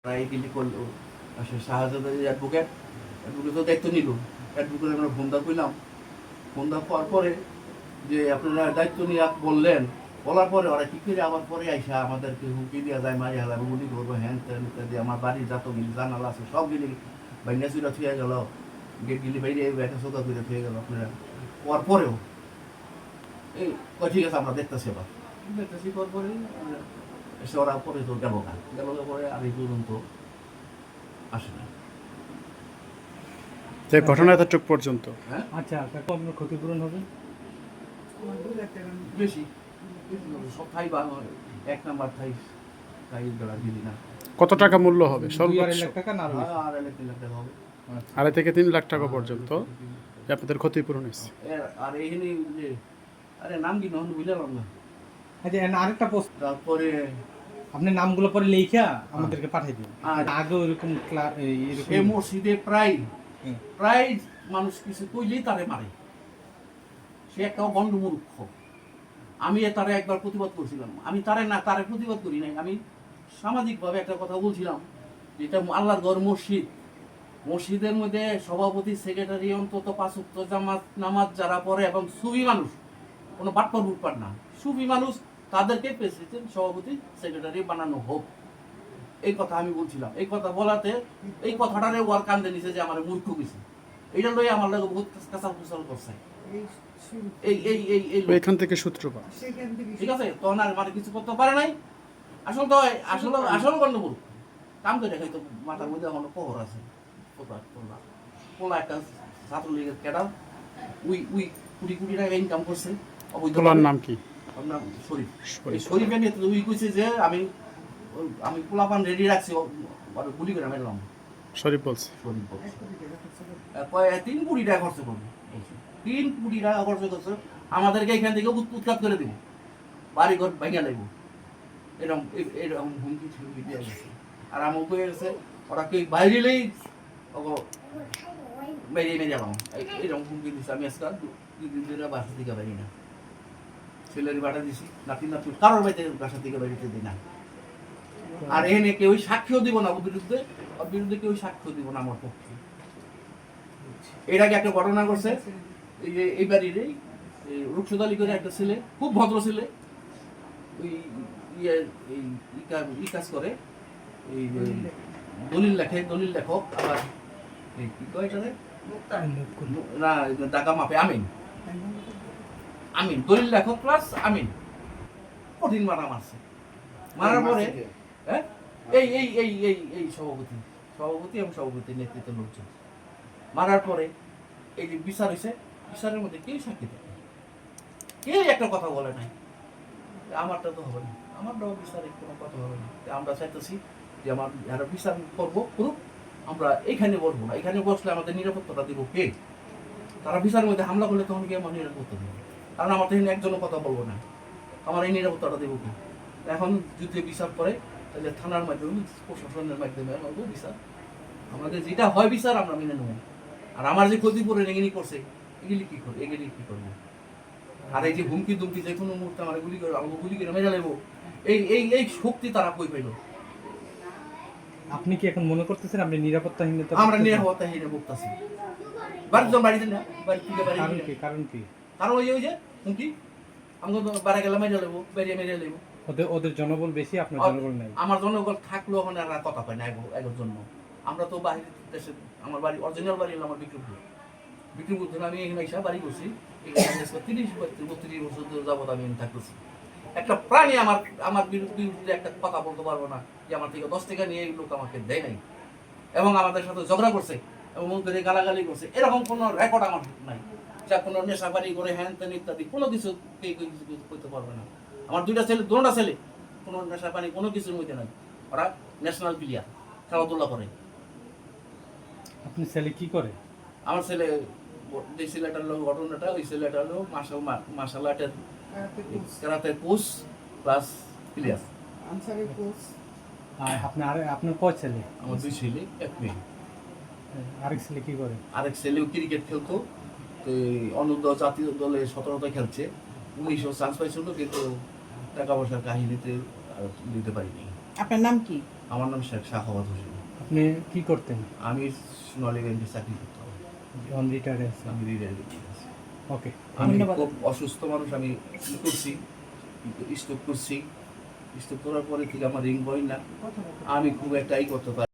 এগুলি করলো শাহজাদের অ্যাডভোকেট তো দায়িত্ব নিল। অ্যাডভোকেট আমরা ফোন করলাম, ফোন পাওয়ার পরে যে আপনারা দায়িত্ব নিয়ে বললেন, বলার পরে ওরা কী করে আবার পরে আইসা আমাদেরকে হুমকি দেওয়া যায়, মারি হালা গুলি করবো, হ্যান ত্যান ইত্যাদি। আমার বাড়ির যতগুলি জানালা আছে সবগুলি বাইনা চুরা থুয়ে গেল, গেটগুলি বাইরে একটা চোখা করে থুয়ে গেল। আপনারা হওয়ার পরেও এই ঠিক আছে আমরা দেখতেছি, আবার দেখতেছি পর পরে এসে ওরা পরে তো গেল পরে আর এই পর্যন্ত আসে না। যে ঘটনা এতটুক পর্যন্ত। হ্যাঁ আচ্ছা, কাকু আপনার ক্ষতিপূরণ হবে বেশি সব থাই বা এক নাম্বার থাই বেড়া দিলি না। কত টাকা মূল্য হবে? 2-2.5 লাখ টাকা না? আর 3 লাখ টাকা হবে, 2.5 থেকে 3 লাখ টাকা পর্যন্ত আপনাদের ক্ষতিপূরণ হয়েছে। আর এইখানে যে আরে নাম কি নহন বুঝলাম না। আচ্ছা, আরেকটা প্রশ্ন, তারপরে আপনি নামগুলো পরে লেখা আমাদেরকে পাঠিয়ে দিন। আর আগে ওইরকম এই মসজিদে প্রায় মানুষ কিছু কইলেই তারে মারে। সে একটা গণ্ডমূর্খ। আমি তারে একবার প্রতিবাদ করছিলাম, আমি তারে প্রতিবাদ করি নাই, আমি সামাজিকভাবে একটা কথা বলছিলাম, যেটা আল্লাহর ঘর মসজিদ, মসজিদের মধ্যে সভাপতি সেক্রেটারি অন্তত 5 ওয়াক্ত নামাজ যারা পড়ে এবং সুফি মানুষ, কোনো বাটপার বুটপার না, সুফি মানুষ, তাদেরকে প্রেসিডেন্ট সভাপতি সেক্রেটারি বানানো হোক, এই কথা আমি বলছিলাম। এই কথা বলাতে এই কথাটারে ওয়ার কান্দে নিছে যে আমার মূর্খ গেছে, এইটা লই আমার লাগে বহুত কাঁচাল কুচাল করছে। এখান থেকে সূত্রপাত। ঠিক আছে, তখন আর মানে কিছু করতে পারে নাই। আসলে গণ্ডগোল কাম করে খাইতো, মাথার মধ্যে এখনো পহর আছে। পোলা একটা ছাত্রলীগের ক্যাডার, কোটি টাকা ইনকাম করছে। পোলার নাম কি? আপনার শরীফ। এই শরীফের নেতৃত্বে উই কইছে যে আমি পোলাপান রেডি রাখছি, গুলি করে মেরলাম। শরীফ বলছে। 3 কোটি টাকা খরচ করবে, 3 কোটি টাকা খরচ করছে। আমাদেরকে এখান থেকে উৎখাত করে দেবো, বাড়ি ঘর ভাঙিয়া লাগবো, এরকম হুমকি ঠুমকি দিয়ে গেছে। আর আমার কয়ে গেছে ওরা কেউ বাইরেলেই বেরিয়ে গেলাম, এরকম হুমকি দিচ্ছে। আমি আজকাল 2 দিন ধরে বাসা থেকে বেরিয়ে না, ছেলের বাটা দিছি, নাতি কারোর বাড়িতে বাসা থেকে বেরিয়ে দিই না। আর এনে কেউ সাক্ষ্য দিব না ওর বিরুদ্ধে কেউ সাক্ষ্য দিব না আমার পক্ষে। এর আগে একটা ঘটনা করছে, এই যে এই বাড়িরই রুকসুদ আলী করে একটা ছেলে, খুব ভদ্র ছেলে, ওই এই কাজ করে, এই দলিল লেখক, আবার কি কয় এটারে না টাকা মাপে, আমিন দলিল লেখক প্লাস আমিন, কঠিন মারছে। মারার পরে হ্যাঁ এই সভাপতি এবং সভাপতির নেতৃত্বের লোকজন মারার পরে এই যে বিচার হয়েছে, বিচারের মধ্যে কেউ সাক্ষী থাকে, কেউ একটা কথা বলে নাই। আমারটা তো হবে না, আমারটাও বিচারে কোনো কথা হবে না। আমরা চাইতেছি যে আমার যারা বিচার করবো করুক, আমরা এখানে বসবো না। এখানে বসলে আমাদের নিরাপত্তাটা দিব কে? তারা বিচারের মধ্যে হামলা করলে তখন কি আমার নিরাপত্তা দেবো? কারণ আমার তো এখানে একজনও কথা বলবো না, আমার এই নিরাপত্তাটা দেবো কি? এখন যদি বিচার করে তাহলে থানার মাধ্যমে, প্রশাসনের মাধ্যমে আমাদের বিচার, আমাদের যেটা হয় বিচার আমরা মেনে নেব। আর আমার যে ক্ষতিপূরণ এগুলি করছে, এগুলি কি করবো? আর এই যে হুমকি দুমকি, যে কোনো মুহূর্তে আমার গুলি করে মেরে নেবো, এই শক্তি তারা কই পাইল? আপনি কি এখন মনে করতেছেন আপনি নিরাপত্তাহীনতা? আমরা নিরাপত্তাহীন ভুগতেছি। বাড়িতে না, বাড়ি থেকে বাড়ি। কারণ কি? কারণ ওই যে হুমকি, আমাকে তো বাড়া গেলে মেরে নেবো, বেরিয়ে মেরে নেবো। ওদের জনবল বেশি, আপনার জনবল নাই। আমার জনবল থাকলেও ওখানে আর কথা পাই না এগোর জন্য। আমরা তো বাইরে দেশে, আমার বাড়ি অরিজিনাল বাড়ি হলো আমার বিক্রমপুর ধরে আমি এখানে এসে বাড়ি করছি। 30-32 বছর যাবত আমি থাকতেছি। একটা প্রাণী আমার বিরুদ্ধে একটা কথা বলতে পারবো না যে আমার থেকে 10 টাকা নিয়ে এই লোক আমাকে দেয় নাই, এবং আমাদের সাথে ঝগড়া করছে এবং মুখ ধরে গালাগালি করছে, এরকম কোনো রেকর্ড আমার নাই। যা কোনো নেশাবাড়ি করে হ্যান ত্যান ইত্যাদি কোনো কিছু করতে পারবে না। আমার দুটা ছেলে কোনো নেশা পানি কোনো কিছুর মধ্যে নাই, ওরা ন্যাশনাল প্লেয়ার, খেলাধুলা করে। আপনি ছেলে কি করে? আমার ছেলে, যে ছেলেটার হলো ঘটনাটা, ওই ছেলেটা হলো মার্শাল আর্টের কারাতে কোচ প্লাস প্লেয়ার। আপনার কয় ছেলে? আমার 2 ছেলে 1 মেয়ে। আরেক ছেলে কি করে? আরেক ছেলেও ক্রিকেট খেলতো, তো অনূর্ধ্ব জাতীয় দলে 17তে খেলছে। 1900 চান্স পাইছিল, কিন্তু টাকা পয়সার কাহিনীতে দিতে পারিনি। আপনার নাম কি? আমার নাম শেখ শাহাওয়াত হোসেন। আপনি কি করতেন? আমি নলেগঞ্জে চাকরি করতাম। অন রিটায়ার্ড আছেন? আমি রিটায়ার করছি। ওকে, আমি ধন্যবাদ। খুব অসুস্থ মানুষ, আমি কি করছি, স্ট্রোক করছি। স্ট্রোক করার পরে থেকে আমার রিং বই না, আমি খুব একটাই করতে পারি।